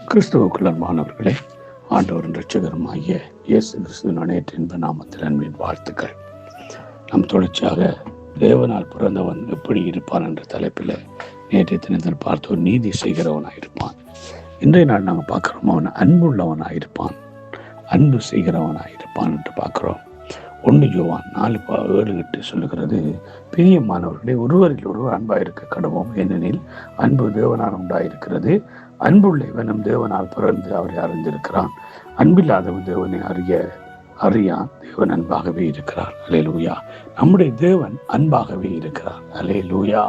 கிறிஸ்துவுக்குள் அன்பானவர்களே, ஆண்டவரின் இரட்சகருமாகிய இயேசு கிறிஸ்துவின் அனைத்து இன்ப நாமத்தில் அன்பின் வாழ்த்துக்கள். நம் தொடர்ச்சியாக தேவனால் பிறந்தவன் எப்படி இருப்பான் என்ற தலைப்பில் நேற்றைய தினத்தில் பார்த்தோம். நீதி செய்கிறவனாயிருப்பான். இன்றைய நாள் நாங்கள் பார்க்குறோம், அவன் அன்புள்ளவனாயிருப்பான், அன்பு செய்கிறவனாயிருப்பான் என்று பார்க்குறோம். 1 யோவான் 4:7 சொல்லுகிறது, பிரியமானவர்களே, ஒருவரில் ஒருவர் அன்பாயிருக்க கடவோம், ஏனெனில் அன்பு தேவனால் உண்டாயிருக்கிறது. அன்புள்ள இவனும் தேவனால் பிறந்து அவரை அறிந்திருக்கிறான். அன்பில்லாதவன் தேவனை அறியான். தேவன் அன்பாகவே இருக்கிறார். அல்லேலூயா. நம்முடைய தேவன் அன்பாகவே இருக்கிறார். அல்லேலூயா.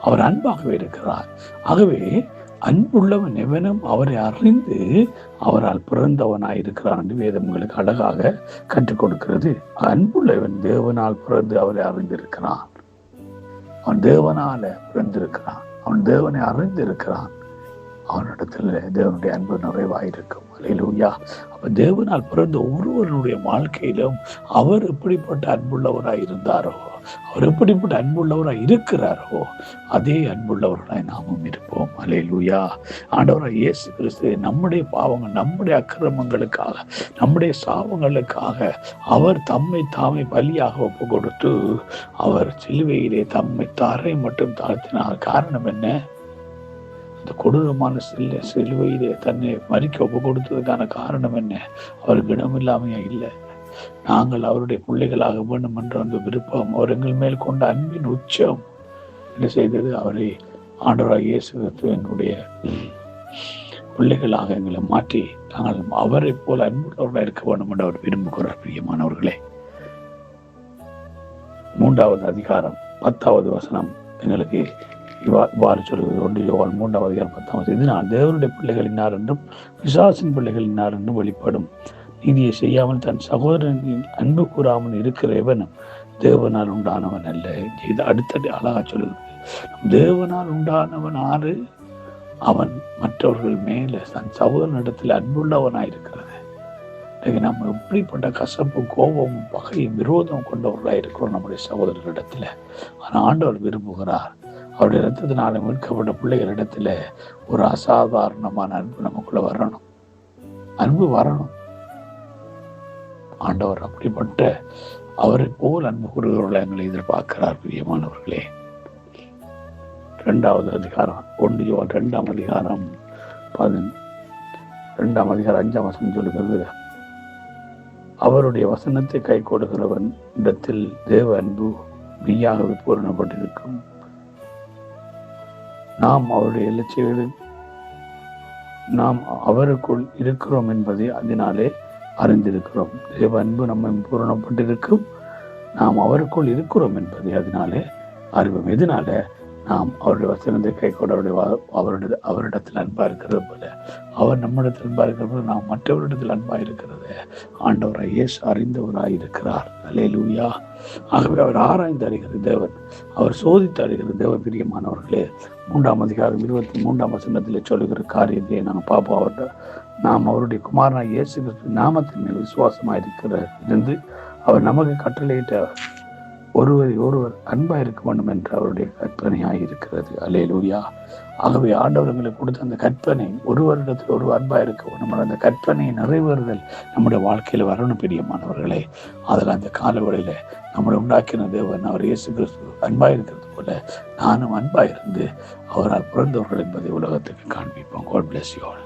அவர் அன்பாகவே இருக்கிறார். ஆகவே அன்புள்ளவன் எவனும் அவரை அறிந்து அவரால் பிறந்தவனாயிருக்கிறான் என்று வேதம் உங்களுக்கு அழகாக கற்றுக் கொடுக்கிறது. அன்புள்ளவன் தேவனால் பிறந்து அவரை அறிந்திருக்கிறான். அவன் தேவனால பிறந்திருக்கிறான். அவன் தேவனை அறிந்திருக்கிறான். அவனிடத்துல தேவனுடைய அன்பு நிறைவாயிருக்கும். அல்லேலூயா. அப்ப தேவனால் பிறந்த ஒருவருடைய வாழ்க்கையிலும் அவர் எப்படிப்பட்ட அன்புள்ளவராய் இருந்தாரோ, அவர் எப்படிப்பட்ட அன்புள்ளவராய் இருக்கிறாரோ, அதே அன்புள்ளவர்களாய் நாமும் இருப்போம். அல்லேலூயா. ஆண்டவராய் இயேசு கிறிஸ்து நம்முடைய பாவங்கள், நம்முடைய அக்கிரமங்களுக்காக, நம்முடைய சாபங்களுக்காக அவர் தம்மை தாமே பலியாக ஒப்பு கொடுத்து அவர் சிலுவையிலே தம்மை தரை மட்டும் தாழ்த்தினார். காரணம் என்ன? இந்த கொடூரமான சிலுவையிலே தன்னை மறிக்க ஒப்பு கொடுத்ததுக்கான காரணம் என்ன? அவருக்கு இடமில்லாமையா இல்லை. நாங்கள் அவருடைய பிள்ளைகளாக வேண்டும் என்ற அந்த விருப்பம், அவர் எங்கள் மேல் கொண்ட அன்பின் உச்சம் என்ன செய்தது? அவரை ஆண்டவராகிய இயேசு கிறிஸ்துவினுடைய பிள்ளைகளாக எங்களை மாற்றி நாங்கள் அவரை போல அன்புள்ளவர்களாக இருக்க வேண்டும் என்று அவர் விரும்புகிறார். பிரியமானவர்களே, 3வது அதிகாரம் 10வது வசனம் எங்களுக்கு இவ்வாறு சொல்கிறது. 1 யோவான் 3வது அதிகாரம் 10வது, இதனால் தேவனுடைய பிள்ளைகள் இன்னார் என்றும் பிசாசின் பிள்ளைகள் இன்னார் என்றும் வெளிப்படும். நீதியை செய்யாமல் தன் சகோதரனின் அன்பு கூறாமல் இருக்கிற எவனும் தேவனால் உண்டானவன் அல்ல. இது அடுத்தது அழகா சொல்லுகிறது. தேவனால் உண்டானவன் ஆறு? அவன் மற்றவர்கள் மேல தன் சகோதரனிடத்தில் அன்புள்ளவனாயிருக்கிறது. நம்ம எப்படிப்பட்ட கசப்பு, கோபமும், பகையும், விரோதம் கொண்டவர்களாக இருக்கிறோம் நம்முடைய சகோதரரிடத்துல. ஆனால் ஆண்டவர் விரும்புகிறார், அவருடைய இரத்தத்தினால மீட்கப்பட்ட பிள்ளைகளிடத்துல ஒரு அசாதாரணமான அன்பு நமக்குள்ள வரணும். அன்பு வரணும். ஆண்டவர் அப்படிப்பட்ட அவரை போல் அன்பு கூறுகிறவர்களை எங்களை எதிர்பார்க்கிறார். பிரியமானவர்களே, 2வது அதிகாரம் 1 யோவான் 2ஆம் அதிகாரம் 2ஆம் அதிகாரம் 5ஆம் வசனம் சொல்லுகிறது, அவருடைய வசனத்தை கை கொடுக்கிறவன் இடத்தில் தேவ அன்பு மெய்யாகவே பூரணப்பட்டிருக்கும். நாம் அவருடைய இலட்சியங்களில் நாம் அவருக்குள் இருக்கிறோம் என்பதை அதனாலே அறிந்திருக்கிறோம். தேவ அன்பு நம்மை பூரணப்பட்டிருக்கும். நாம் அவருக்குள் இருக்கிறோம் என்பதை அதனாலே அறிவோம். எதனால? நாம் அவருடைய வசனத்தை கை கொண்டு அவரிடத்தில் அன்பா இருக்கிறது போல, அவர் நம்மிடத்தில் அன்பா இருக்கிறது போல நாம் மற்றவரிடத்தில் அன்பா இருக்கிறது ஆண்டவராய் இயேசு அறிந்தவராய் இருக்கிறார். அல்லேலூயா. ஆகவே அவர் ஆராய்ந்து அறிகிற தேவன், அவர் சோதித்து அறிகிற தேவன். பிரியமானவர்களே, 3ஆம் அதிகாரம் 23ஆம் வசனத்தில் சொல்லுகிற காரியத்தை நாங்கள் பார்ப்போம். நாம் அவருடைய குமாரனாய் இயேசு கிறிஸ்து நாமத்தின் மேல் விசுவாசமாக இருந்து அவர் நமக்கு கட்டளையிட்ட ஒருவர் அன்பா இருக்க வேண்டும் என்று அவருடைய கற்பனையாக இருக்கிறது. அல்லேலூயா. ஆகவே ஆண்டவர்களுக்கு கொடுத்த அந்த கற்பனை, ஒருவரிடத்தில் ஒரு அன்பா இருக்க வேண்டும், அந்த கற்பனையை நிறைவேறுதல் நம்முடைய வாழ்க்கையில வரணும். பிரியமானவர்களே, அதில் அந்த காலவெளியில நம்மளை உண்டாக்கின தேவன் அவர் இயேசு கிறிஸ்து அன்பா இருக்கிறது போல நானும் அன்பா இருந்து அவரால் பிறந்தவர்கள் என்பதை உலகத்துக்கு காண்பிப்போம். God bless you all.